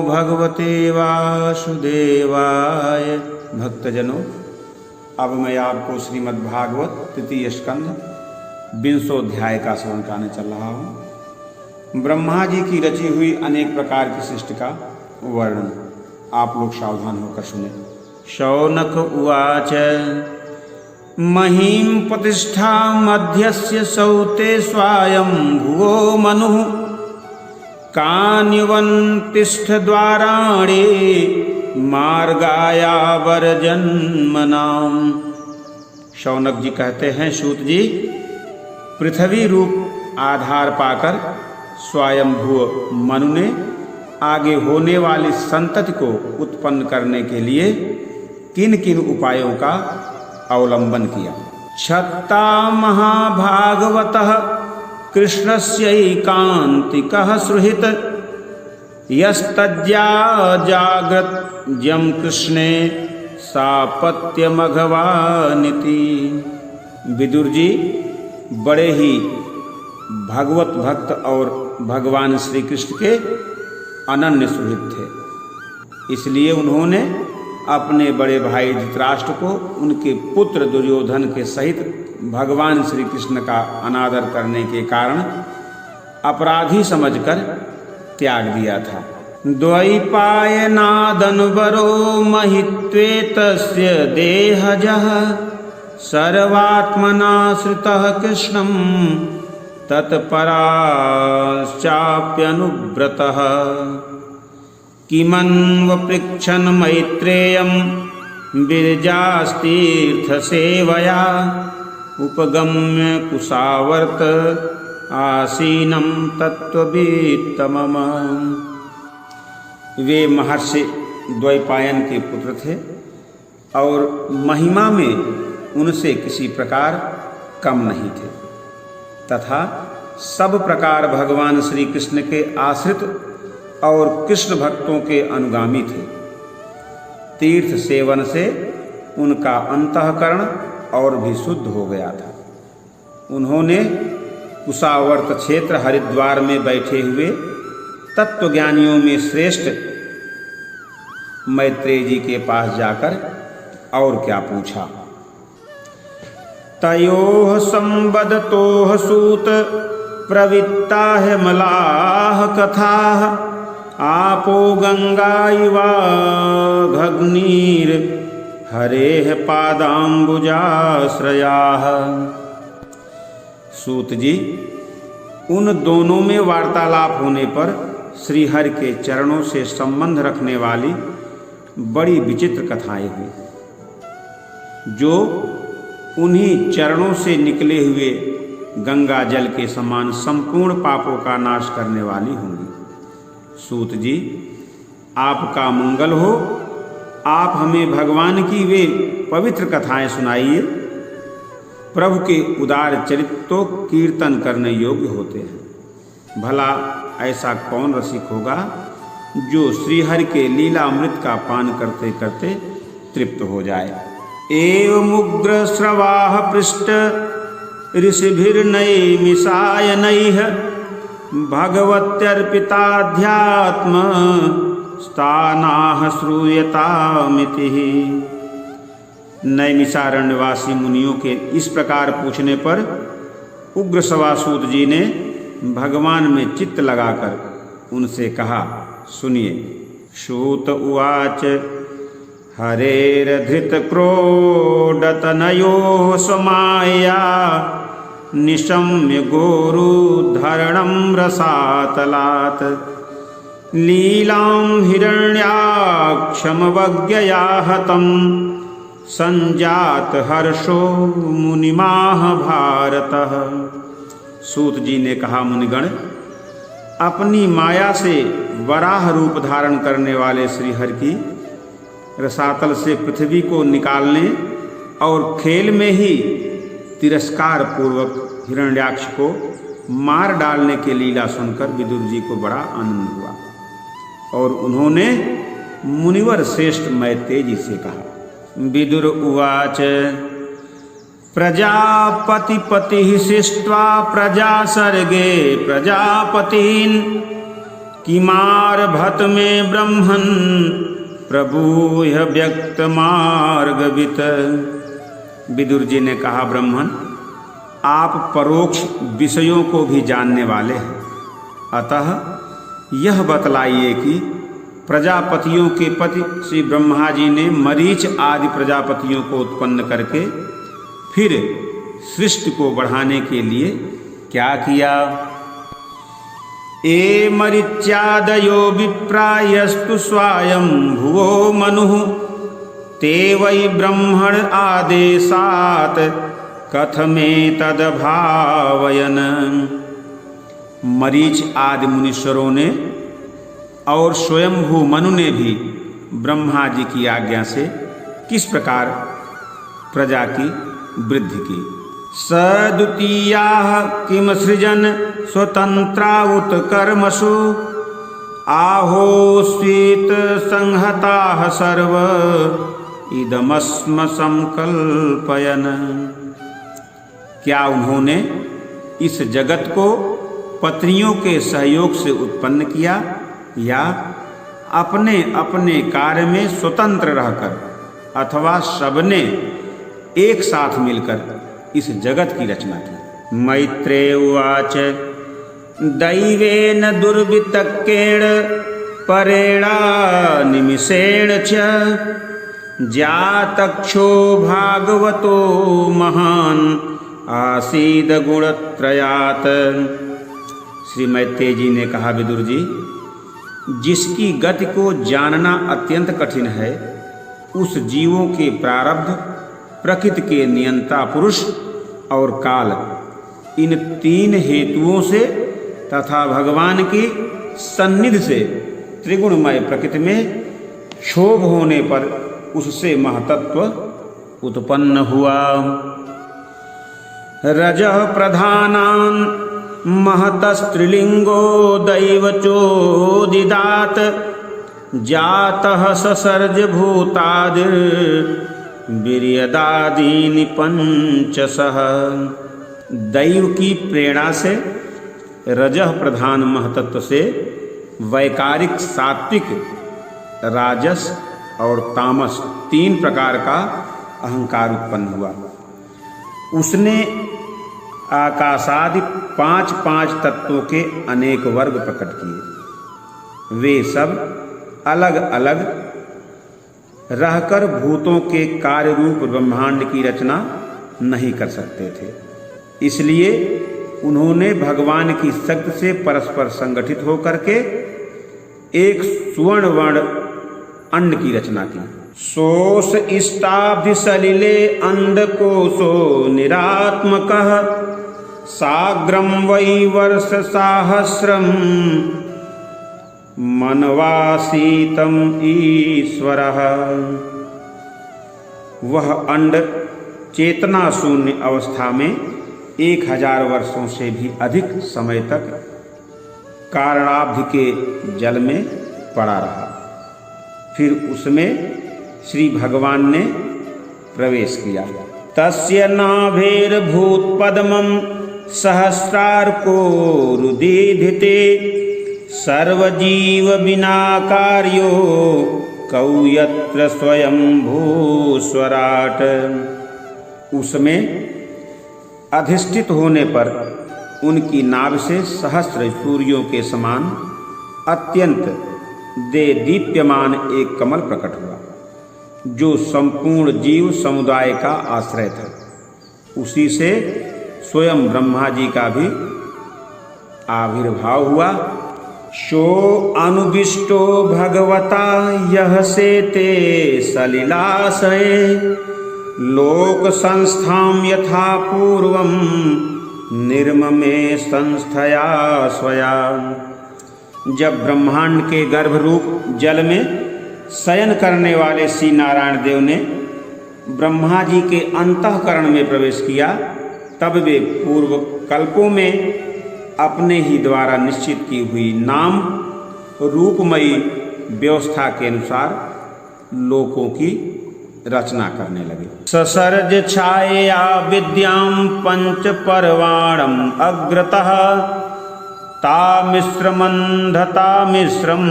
भगवते वासुदेवाय। भक्तजनों, अब मैं आपको श्रीमद्भागवत तृतीय स्कंध 20 अध्याय का श्रवण कराने चल रहा हूँ। ब्रह्मा जी की रची हुई अनेक प्रकार की सृष्टि का वर्णन आप लोग सावधान होकर सुने। शौनक उवाच महीं प्रतिष्ठा मध्यस्य सौते स्वायंभुवो मनुः कान्यवन्तिष्ठ द्वाराणि मार्गाया वरजन्मनाम। शौनक जी कहते हैं, सूत जी, पृथ्वी रूप आधार पाकर स्वयंभुव मनु ने आगे होने वाली संतति को उत्पन्न करने के लिए किन किन उपायों का अवलंबन किया। छत्ता महाभागवतः कृष्णस्यैकान्तिकः सुहृत् यस्तज्या जाग्रत जम कृष्णे सापत्यमघवानिति। विदुर जी बड़े ही भागवत भक्त और भगवान श्री कृष्ण के अनन्य सुहृद थे, इसलिए उन्होंने अपने बड़े भाई धृतराष्ट्र को उनके पुत्र दुर्योधन के सहित भगवान श्री कृष्ण का अनादर करने के कारण अपराधी समझकर त्याग दिया था। द्वैपायनादनुवरो महित्वेतस्य देहजः सर्वात्मना श्रितः कृष्णं तत्पराश्चाप्यनुव्रतः किमन्वपृच्छन् मैत्रेयं विरजास्तीर्थसेवया उपगम्य कुशावर्त आसीनं तत्त्ववित्तमम्। वे महर्षि द्वैपायन के पुत्र थे और महिमा में उनसे किसी प्रकार कम नहीं थे तथा सब प्रकार भगवान श्री कृष्ण के आश्रित और कृष्ण भक्तों के अनुगामी थे। तीर्थ सेवन से उनका अंतःकरण और भी शुद्ध हो गया था। उन्होंने कुशावर्त क्षेत्र हरिद्वार में बैठे हुए तत्वज्ञानियों में श्रेष्ठ मैत्रेय जी के पास जाकर और क्या पूछा। तयोः संवदतोः सूत प्रवृत्ता है मलाह कथाः आपो गंगा इवाघग्निर हरेः पादाम्बुजाश्रयाः। सूत जी, उन दोनों में वार्तालाप होने पर श्रीहरि के चरणों से संबंध रखने वाली बड़ी विचित्र कथाएं हुई, जो उन्हीं चरणों से निकले हुए गंगा जल के समान संपूर्ण पापों का नाश करने वाली होंगी। सूत जी, आपका मंगल हो। आप हमें भगवान की वे पवित्र कथाएं सुनाइए। प्रभु के उदार चरित्र तो कीर्तन करने योग्य होते हैं। भला ऐसा कौन रसिक होगा जो श्रीहरि के लीलामृत का पान करते करते तृप्त हो जाए। एवमुग्र स्रवाः पृष्ठ ऋषिभिर्नैमिषायनैः भगवत्यर्पिताध्यात्म स्थानाः श्रूयतामिति। नैमिषारण्यवासी मुनियों के इस प्रकार पूछने पर उग्र सवासूत जी ने भगवान में चित्त लगाकर उनसे कहा, सुनिए। सूत उवाच हरेर्धृतक्रोडतनयोः समाया निशम्य गोरुधरणं रसातलात् लीलां हिरण्याक्षमवज्ञया हतं संजात हर्षो मुनिमाह भारतः। सूत जी ने कहा, मुनिगण, अपनी माया से वराह रूप धारण करने वाले श्रीहरि की रसातल से पृथ्वी को निकालने और खेल में ही तिरस्कार पूर्वक हिरण्याक्ष को मार डालने के लीला सुनकर विदुर जी को बड़ा आनंद हुआ और उन्होंने मुनिवर श्रेष्ठ मैत्रेय जी से कहा। विदुर उवाच प्रजापतिपतिः सृष्ट्वा प्रजा सर्गे प्रजापतीन् किमारभत में ब्रह्मन् प्रभूय व्यक्त मार्गवित। विदुर जी ने कहा, ब्रह्मन, आप परोक्ष विषयों को भी जानने वाले हैं, अतः यह बतलाइए कि प्रजापतियों के पति श्री ब्रह्मा जी ने मरीच आदि प्रजापतियों को उत्पन्न करके फिर सृष्टि को बढ़ाने के लिए क्या किया। ए मरीच्यादयो विप्रायस्तु स्वयं भुवो मनुः ते वै ब्रह्मण आदेशात् कथमेतद्भावयन्। मरीच आदि मुनीश्वरों ने और स्वयंभू मनु ने भी ब्रह्मा जी की आज्ञा से किस प्रकार प्रजा की वृद्धि की। सद्वितीयाः किम सृजन स्वतंत्रा उत कर्मसु आहोस्वित संहताः सर्व इदमस्म संकल्पयन्। क्या उन्होंने इस जगत को पत्नियों के सहयोग से उत्पन्न किया या अपने अपने कार्य में स्वतंत्र रहकर अथवा सबने एक साथ मिलकर इस जगत की रचना की। मैत्रेय उवाच दैवेन दुर्वितक्केण परेणा निमिषेण च जातक्षो भागवतो महान् आसीद गुणत्रयात्। श्री मैत्रेय जी ने कहा, विदुर जी, जिसकी गति को जानना अत्यंत कठिन है, उस जीवों के प्रारब्ध, प्रकृति के नियंता पुरुष और काल, इन तीन हेतुओं से तथा भगवान की सन्निधि से त्रिगुणमय प्रकृति में क्षोभ होने पर उससे महतत्व उत्पन्न हुआ। रजः प्रधानान् महतस्त्रिलिंगो दैवचोदिदात् जातः ससर्ज भूतादिर् वीर्यदादीनि पंचशः। दैव की प्रेरणा से रजः प्रधान महतत्व से वैकारिक सात्विक, राजस और तामस तीन प्रकार का अहंकार उत्पन्न हुआ। उसने आकाशादि पांच पांच तत्वों के अनेक वर्ग प्रकट किए। वे सब अलग अलग रहकर भूतों के कार्य रूप ब्रह्मांड की रचना नहीं कर सकते थे, इसलिए उन्होंने भगवान की शक्ति से परस्पर संगठित होकर के एक सुवर्ण वर्ण अंड की रचना की। सोस इष्टाभिसलिले अंडकोशो निरात्मकः साग्रम वै वर्ष सहस्रम मनवासीतम ईश्वरः। वह अंड चेतना शून्य अवस्था में 1000 वर्षों से भी अधिक समय तक कारणाब्धि के जल में पड़ा रहा। फिर उसमें श्री भगवान ने प्रवेश किया। तस्य नाभेर्भूतपद्मं सहस्रार्को रुदिधिते सर्वजीव विनाकार्यो कौ यत्र स्वयंभूस्वराट। उसमें अधिष्ठित होने पर उनकी नाभ से सहस्र सूर्यों के समान अत्यंत दीप्यमान एक कमल प्रकट हुआ, जो संपूर्ण जीव समुदाय का आश्रय था। उसी से स्वयं ब्रह्मा जी का भी आविर्भाव हुआ। शो अनुविष्टो भगवता यह से ते सलिलाशये लोक संस्थाम यथा पूर्वम निर्ममे संस्थया स्वया। जब ब्रह्मांड के गर्भ रूप जल में शयन करने वाले श्री नारायण देव ने ब्रह्मा जी के अंतःकरण में प्रवेश किया, तब वे पूर्व कल्पों में अपने ही द्वारा निश्चित की हुई नाम रूपमयी व्यवस्था के अनुसार लोकों की रचना करने लगे। ससर्ज छाया विद्याम पंच परवाणम अग्रतः तामिश्रमन्धता मिश्रम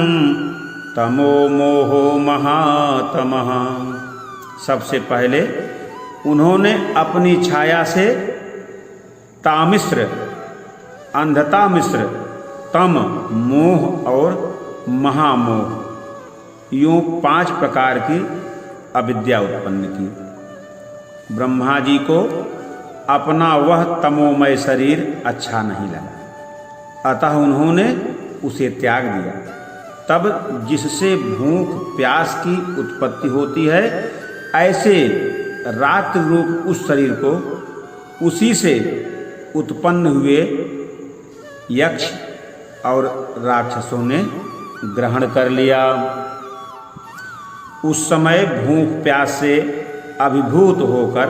तमो मोहो महातमः। सबसे पहले उन्होंने अपनी छाया से तामिश्र, अंधता मिश्र, तम मोह और महामोह, यूं 5 प्रकार की अविद्या उत्पन्न की। ब्रह्मा जी को अपना वह तमोमय शरीर अच्छा नहीं लगा, अतः उन्होंने उसे त्याग दिया। तब जिससे भूख प्यास की उत्पत्ति होती है, ऐसे रात्रि रूप उस शरीर को उसी से उत्पन्न हुए यक्ष और राक्षसों ने ग्रहण कर लिया। उस समय भूख प्यास से अभिभूत होकर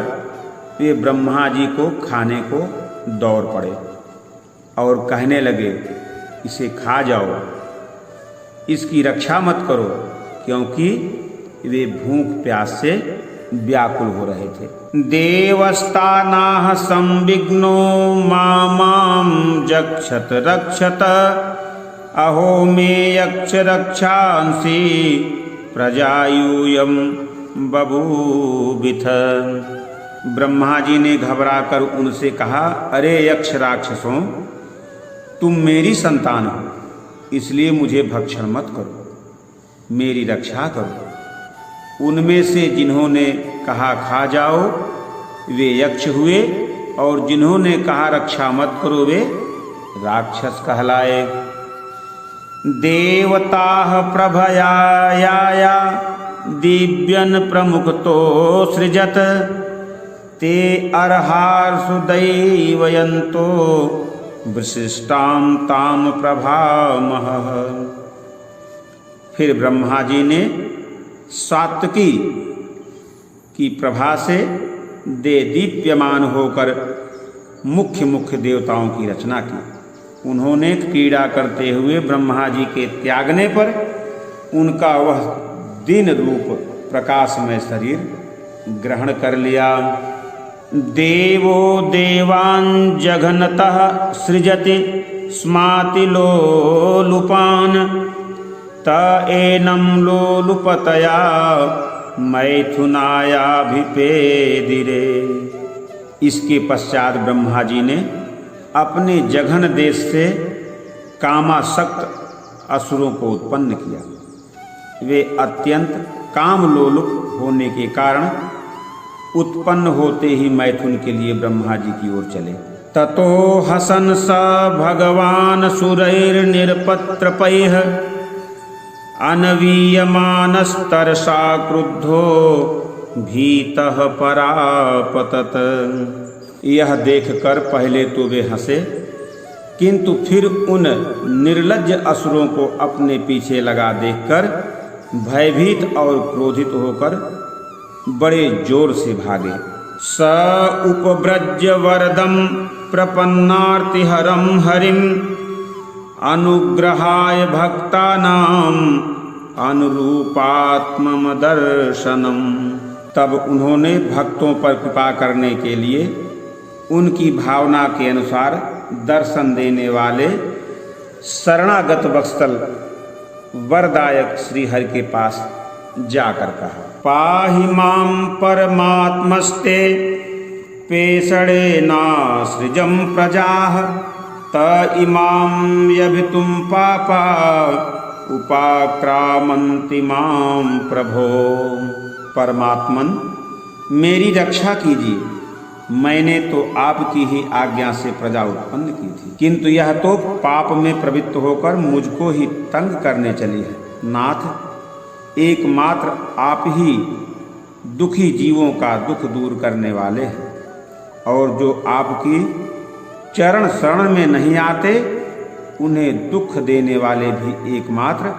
वे ब्रह्मा जी को खाने को दौड़ पड़े और कहने लगे, इसे खा जाओ, इसकी रक्षा मत करो, क्योंकि वे भूख प्यास से व्याकुल हो रहे थे। देवस्तानाः संविघ्नो माम जक्षत रक्षत अहो मे यक्ष रक्षांसि प्रजायूयम बभूविथ। ब्रह्मा जी ने घबराकर उनसे कहा, अरे यक्ष राक्षसों, तुम मेरी संतान हो, इसलिए मुझे भक्षण मत करो, मेरी रक्षा करो। उनमें से जिन्होंने कहा खा जाओ वे यक्ष हुए, और जिन्होंने कहा रक्षा मत करो वे राक्षस कहलाए। देवताः प्रभयाया दिव्यन प्रमुखतो सृजत ते अर्हासु दैवयन्तो विशिष्टां ताम प्रभामः। फिर ब्रह्मा जी ने सात्विकी की प्रभा से दे दीप्यमान होकर मुख्य मुख्य देवताओं की रचना की। उन्होंने क्रीड़ा करते हुए ब्रह्मा जी के त्यागने पर उनका वह दिन रूप प्रकाशमय शरीर ग्रहण कर लिया। देवो देवान् जघनतः सृजति स्माति लोलुपान् त एनं लोलुपतया मैथुनायाभिपेदिरे। इसके पश्चात ब्रह्मा जी ने अपने जघन देश से कामासक्त असुरों को उत्पन्न किया। वे अत्यंत कामलोलुप होने के कारण उत्पन्न होते ही मैथुन के लिए ब्रह्मा जी की ओर चले। ततो हसन स भगवान सुरैर्निरपत्रपैः अनवीयमानस्तरसा क्रुद्धो भीतः परापतत। यह देखकर पहले तो वे हंसे, किंतु फिर उन निर्लज्ज असुरों को अपने पीछे लगा देखकर भयभीत और क्रोधित होकर बड़े जोर से भागे। स उपव्रज्य वरदम प्रपन्नार्तिहरम हरिम अनुग्रहाय भक्तानाम अनुरूपात्मम दर्शनम। तब उन्होंने भक्तों पर कृपा करने के लिए उनकी भावना के अनुसार दर्शन देने वाले शरणागत वत्सल वरदायक श्री हरि के पास जाकर कहा, पाहि मां परमात्मस्ते पेषणेनासृजं प्रजाः त इमां यभितुं पापा उपाक्रामन्ति मां प्रभो। परमात्मन, मेरी रक्षा कीजिए, मैंने तो आपकी ही आज्ञा से प्रजा उत्पन्न की थी, किंतु यह तो पाप में प्रवृत्त होकर मुझको ही तंग करने चली है। नाथ, एकमात्र आप ही दुखी जीवों का दुख दूर करने वाले हैं, और जो आपकी चरण शरण में नहीं आते उन्हें दुख देने वाले भी एकमात्र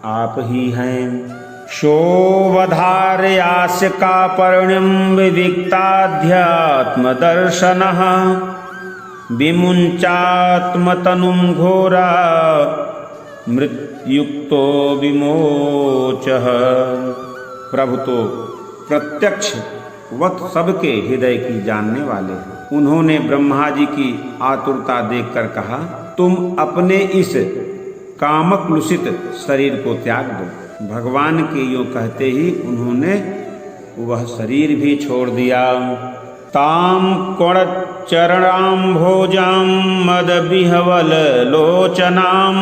आप ही हैं। शोवधार्यास्य कापर्ण्यं विविक्ताध्यात्म दर्शनः विमुञ्चात्मतनुं घोरा मृत्युक्तो विमोचः। प्रभु तो प्रत्यक्ष वत सबके हृदय की जानने वाले हैं। उन्होंने ब्रह्मा जी की आतुरता देखकर कहा, तुम अपने इस कामक्लुषित शरीर को त्याग दो। भगवान के यूं कहते ही उन्होंने वह शरीर भी छोड़ दिया। ताम कोणचरणाम्भोजां मद विहवल लोचनाम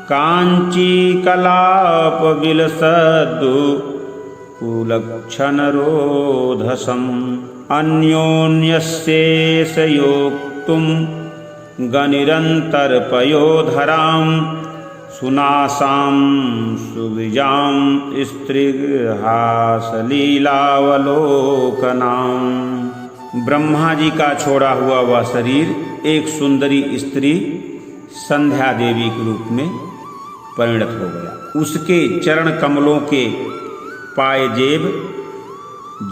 कांची कलाप विलसद्दु कुलक्षण रोधसम अन्योन्यस्येषयोक्तुम गनिरंतर पयोधराम सुनासाम सुविजाम स्त्रीहासलीलावलोकनाम। ब्रह्मा जी का छोड़ा हुआ वह शरीर एक सुंदरी स्त्री संध्या देवी के रूप में परिणत हो गया। उसके चरण कमलों के पायजेब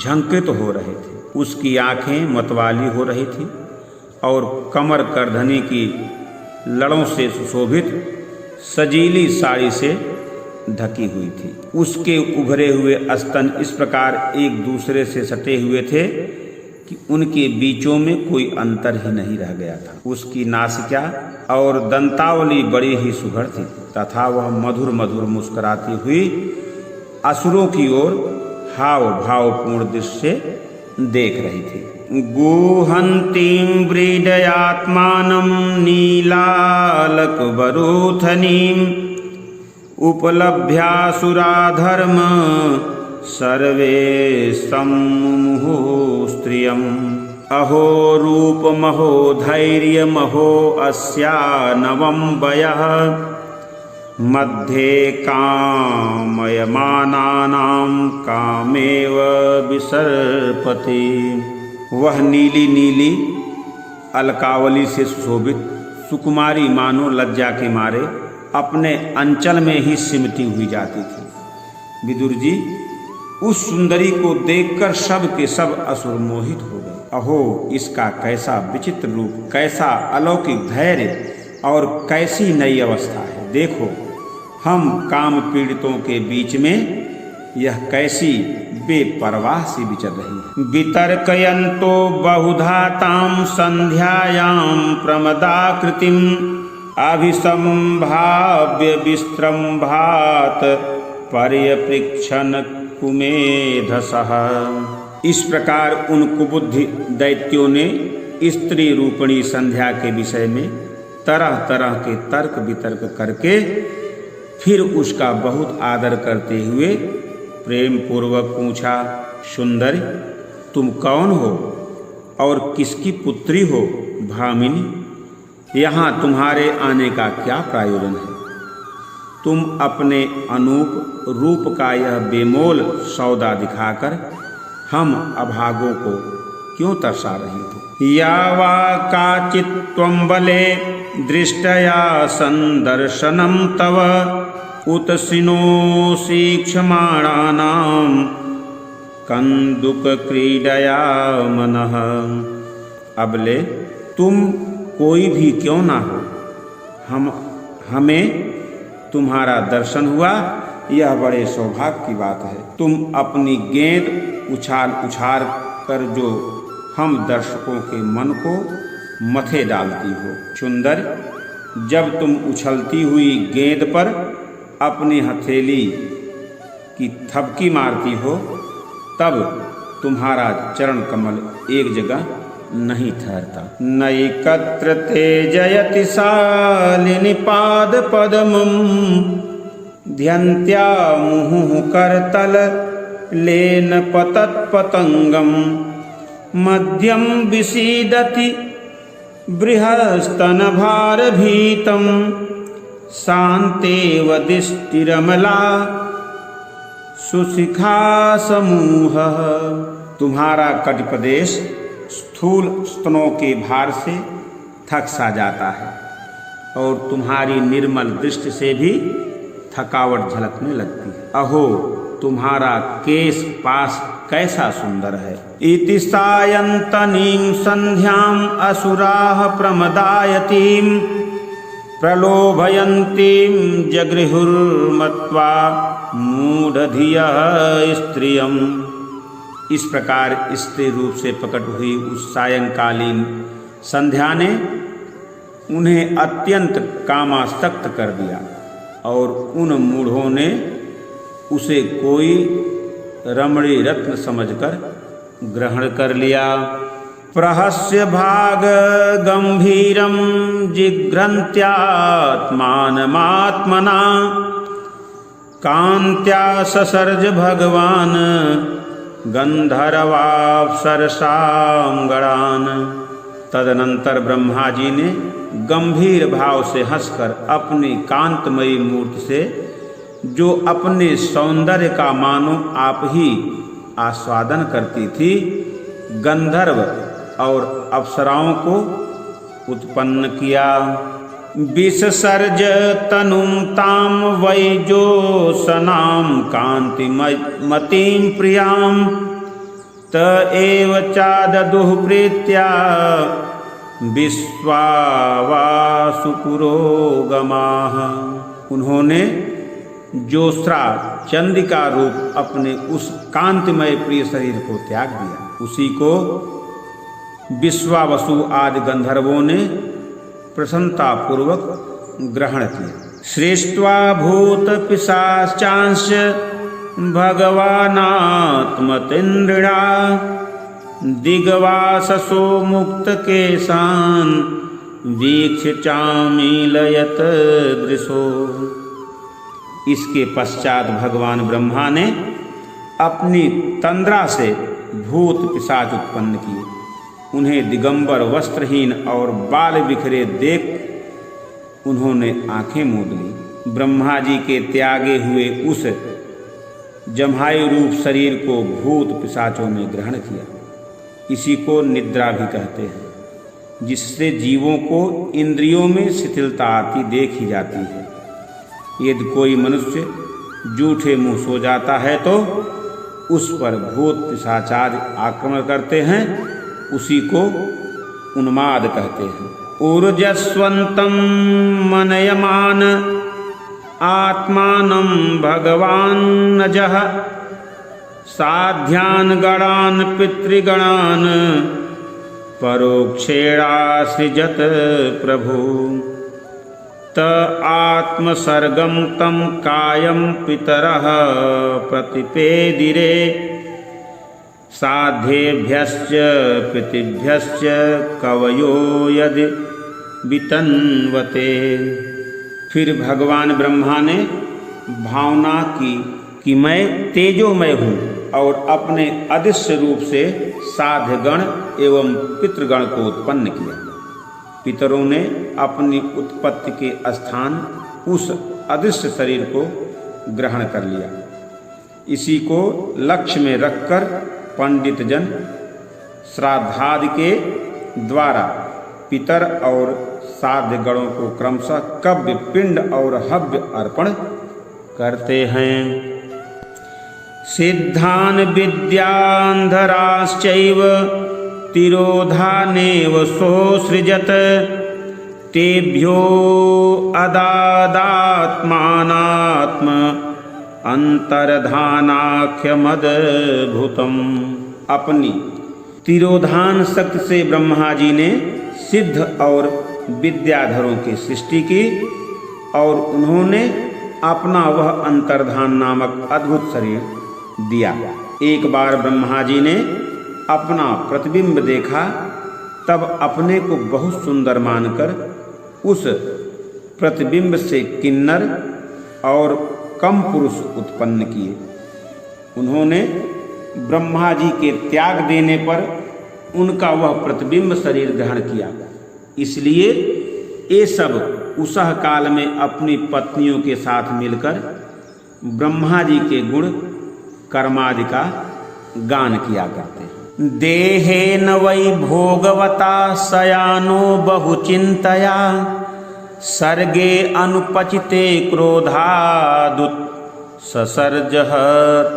झंकृत हो रहे थे, उसकी आंखें मतवाली हो रही थी और कमर करधनी की लड़ों से सुशोभित सजीली साड़ी से ढकी हुई थी। उसके उभरे हुए स्तन इस प्रकार एक दूसरे से सटे हुए थे कि उनके बीचों में कोई अंतर ही नहीं रह गया था। उसकी नासिका और दंतावली बड़ी ही सुघड़ थी तथा वह मधुर मधुर मुस्कुराती हुई असुरों की ओर हाव भावपूर्ण दृष्टि से देख रही थी। गुहंतीं व्रीडयात्मानं नीलालकवरूथनीं उपलभ्यासुराधर्म सर्वे सम्मुमुहुः स्त्रियम्। अहो रूपमहो धैर्यमहो अस्या नवं वयः मध्ये कामयमानानां कामेव विसर्पति। वह नीली नीली अलकावली से सुशोभित सुकुमारी मानो लज्जा के मारे अपने अंचल में ही सिमटी हुई जाती थी। विदुर जी, उस सुंदरी को देखकर सब के सब असुर मोहित हो गए। अहो, इसका कैसा विचित्र रूप, कैसा अलौकिक धैर्य और कैसी नई अवस्था है। देखो, हम काम पीड़ितों के बीच में यह कैसी बेपरवाह सी विचर रही है। वितर्कयन्तो बहुधा तां संध्यायां प्रमदाकृतिम् अभिसंभाव्य विस्त्रम्भात पर्यपृच्छन् कुमेधसः। इस प्रकार उन कुबुद्धि दैत्यों ने स्त्री रूपणी संध्या के विषय में तरह तरह के तर्क वितर्क करके फिर उसका बहुत आदर करते हुए प्रेम पूर्वक पूछा, सुंदरी, तुम कौन हो और किसकी पुत्री हो? भामिनी, यहाँ तुम्हारे आने का क्या प्रयोजन है? तुम अपने अनूप रूप का यह बेमोल सौदा दिखाकर हम अभागों को क्यों तरसा रही हो? या वा काचित् त्वं बले दृष्टया संदर्शनं तव उत्सिनोषि क्षमाणानां कंदुकक्रीडया मनः। अबले तुम कोई भी क्यों ना हो, हमें तुम्हारा दर्शन हुआ, यह बड़े सौभाग्य की बात है। तुम अपनी गेंद उछाल उछाल कर जो हम दर्शकों के मन को मथे डालती हो। सुंदर, जब तुम उछलती हुई गेंद पर अपनी हथेली की थपकी मारती हो, तब तुम्हारा चरण कमल एक जगह नहीं ठहरता। नैकत्र ते जयति शालिनी पाद पद्मं ध्यन्त्या मुहुः करतल लेन पतत्पतंगम मध्यम विसीदति बृहस्तनभारभीतं शान्तेव दिष्टिरमला सुशिखा समूहः। तुम्हारा कटिप्रदेश स्थूल स्तनों के भार से थक सा जाता है और तुम्हारी निर्मल दृष्टि से भी थकावट झलकने लगती है। अहो, तुम्हारा केश पास कैसा सुंदर है। इति सायन्तनीं संध्याम् असुराः प्रमदायतीं प्रलोभयन्तीं जगृहुर्मत्वा मूढ़धियः स्त्रियम्। इस प्रकार स्त्री रूप से प्रकट हुई उस सायंकालीन संध्या ने उन्हें अत्यंत कामासक्त कर दिया और उन मूढ़ों ने उसे कोई रमणी रत्न समझकर ग्रहण कर लिया। प्रहस्य भाग गंभीरम जिघ्रन्त्यात्मानमात्मना कांत्या ससर्ज भगवान गंधर्वाप्सरसां गणान। तदनंतर ब्रह्मा जी ने गंभीर भाव से हंसकर अपनी कांतमयी मूर्ति से, जो अपने सौंदर्य का मानो आप ही आस्वादन करती थी, गंधर्व और अप्सराओं को उत्पन्न किया। विससर्ज तनुं तां वैजोषनां कांतिमतीं प्रियां त एव चाददुः प्रीत्या विश्वावासु पुरोगमाः। उन्होंने जोस्रा चंद्रिका रूप अपने उस कांतिमय प्रिय शरीर को त्याग दिया। उसी को विश्वावसु आदि गंधर्वों ने प्रसन्नता पूर्वक ग्रहण किया। सृष्ट्वा भूत पिशाचांश भगवानात्मतीन्द्रिणा दिग्वाससो मुक्त केशान वीक्ष्य चामीलयत दृशो। इसके पश्चात भगवान ब्रह्मा ने अपनी तंद्रा से भूत पिशाच उत्पन्न किए। उन्हें दिगंबर वस्त्रहीन और बाल बिखरे देख उन्होंने आंखें मूंद ली। ब्रह्मा जी के त्यागे हुए उस जम्हाई रूप शरीर को भूत पिशाचों ने ग्रहण किया। इसी को निद्रा भी कहते हैं, जिससे जीवों को इंद्रियों में शिथिलता आती देखी जाती है। यदि कोई मनुष्य जूठे मुंह सो जाता है तो उस पर भूत पिशाचादि आक्रमण करते हैं। उसी को उन्माद कहते हैं। ऊर्जस्वन्तं मनयमान आत्मानं भगवान् नजः साध्यान् गणान् पितृगणान् परोक्षेणासृजत प्रभु। त आत्मसर्गं तं कायं पितरः प्रतिपेदिरे साध्येभ्यश्च पितृभ्यश्च कवयो यदि वितन्वते। फिर भगवान ब्रह्मा ने भावना की कि मैं तेजोमय हूँ और अपने अदृश्य रूप से साध्यगण एवं पितृगण को उत्पन्न किया। पितरों ने अपनी उत्पत्ति के स्थान उस अदृश्य शरीर को ग्रहण कर लिया। इसी को लक्ष्य में रखकर पंडित जन श्राद्धादि के द्वारा पितर और साध्य गणों को क्रमशः कव्य पिंड और हव्य अर्पण करते हैं। सिद्धान विद्यांधराश्चैव तिरोधानेव सोऽसृजत तेभ्यो अदादात्मानात्म अंतर्धानाख्यमद्भुतम्। अपनी तिरोधान शक्ति से ब्रह्मा जी ने सिद्ध और विद्याधरों की सृष्टि की और उन्होंने अपना वह अंतर्धान नामक अद्भुत शरीर दिया। एक बार ब्रह्मा जी ने अपना प्रतिबिंब देखा, तब अपने को बहुत सुंदर मानकर उस प्रतिबिंब से किन्नर और कम पुरुष उत्पन्न किए। उन्होंने ब्रह्मा जी के त्याग देने पर उनका वह प्रतिबिंब शरीर ग्रहण किया। इसलिए ये सब उषः काल में अपनी पत्नियों के साथ मिलकर ब्रह्मा जी के गुण कर्मादि का गान किया करते हैं। देहेन वै भोगवता शयानो बहुचिंतया सर्गे अनुपचिते क्रोधादुत ससर्जः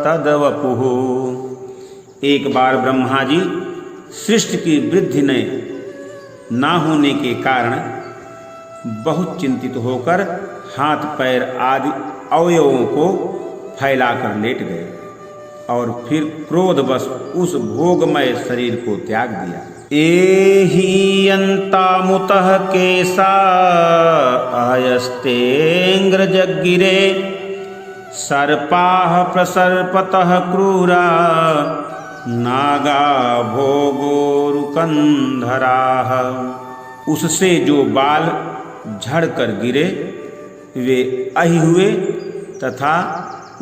तदवपुः। एक बार ब्रह्मा जी सृष्टि की वृद्धि न होने के कारण बहुत चिंतित होकर हाथ पैर आदि अवयवों को फैलाकर लेट गए और फिर क्रोधवश उस भोगमय शरीर को त्याग दिया। एहीयन्तामुतः केशा आयस्तेऽङ्ग्रजगिरे सर्पाः प्रसर्पतः क्रूरा नागा भोगोरुकन्धराः। उससे जो बाल झड़कर गिरे वे अहि हुए तथा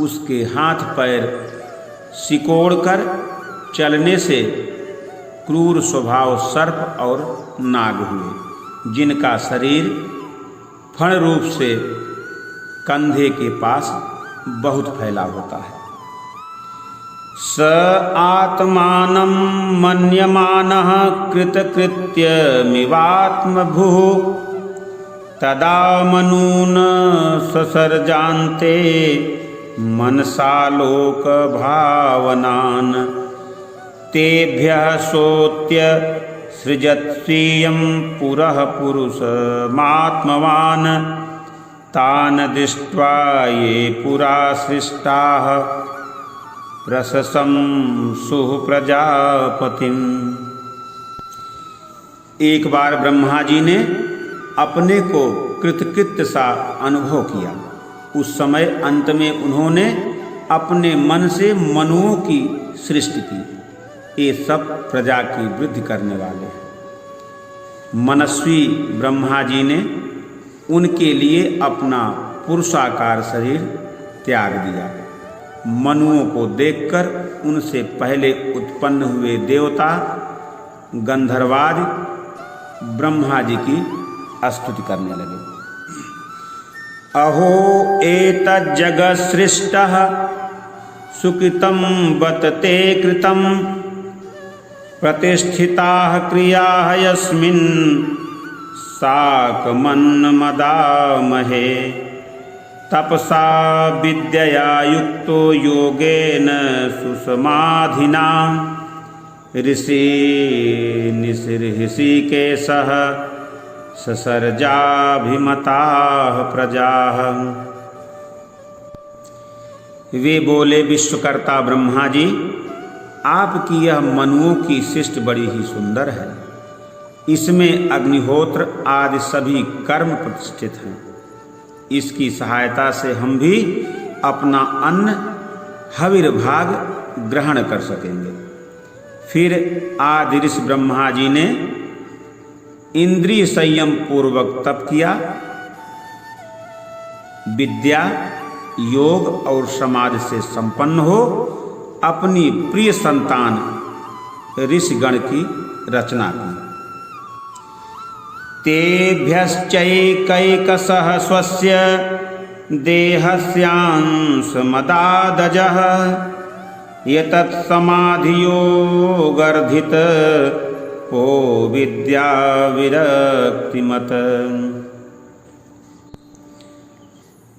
उसके हाथ पैर सिकोड़कर चलने से क्रूर स्वभाव सर्प और नाग हुए, जिनका शरीर फण रूप से कंधे के पास बहुत फैला होता है। स आत्मानं मन्यमानः कृतकृत्यमिवात्मभुः तदा मनून् ससर्जान्ते मनसा लोकभावनान् तेभ्यः सोत्य सृजत्स्वीयं पुरः पुरुषमात्मवान् तान् दृष्ट्वा ये पुरा सृष्टाः प्रशंसुः प्रजापतिम्। एक बार ब्रह्मा जी ने अपने को कृतकृत्य सा अनुभव किया। उस समय अंत में उन्होंने अपने मन से मनुओं की सृष्टि की। ये सब प्रजा की वृद्धि करने वाले हैं। मनस्वी ब्रह्मा जी ने उनके लिए अपना पुरुषाकार शरीर त्याग दिया। मनुओं को देखकर उनसे पहले उत्पन्न हुए देवता गंधर्वादि ब्रह्मा जी की स्तुति करने लगे। अहो एतज्जगत्सृष्टः सुकृतं बत ते कृतं प्रतिष्ठिताः क्रियाः यस्मिन् साकमन्नमदामहे तपसा विद्यया युक्तो योगेन सुसमाधिना ऋषिर्हृषिकेशः ससर्जाभिमताः प्रजाः। वे बोले, विश्वकर्ता ब्रह्मा जी, आपकी यह मनुओं की सृष्टि बड़ी ही सुंदर है। इसमें अग्निहोत्र आदि सभी कर्म प्रतिष्ठित हैं। इसकी सहायता से हम भी अपना अन्न हविर्भाग ग्रहण कर सकेंगे। फिर आदि ऋषि ब्रह्मा जी ने इंद्रिय संयम पूर्वक तप किया, विद्या योग और समाधि से संपन्न हो अपनी प्रिय संतान ऋषिगण की रचना की। तेभ्यश्चैकैकशः स्वस्य देहस्यांशमदादजः यतत् समाधियोगर्धित ओ विद्या विरक्तिमत।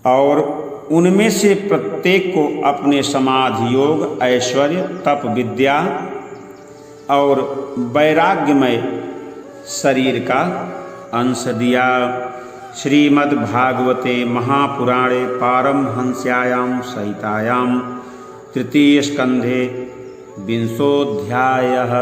और उनमें से प्रत्येक को अपने समाधि योग, ऐश्वर्य, तप, विद्या और वैराग्यमय शरीर का अंश दिया। श्रीमद्भागवते महापुराणे पारमहंस्यायां सहितायां तृतीय स्कंधे 20वाध्यायः।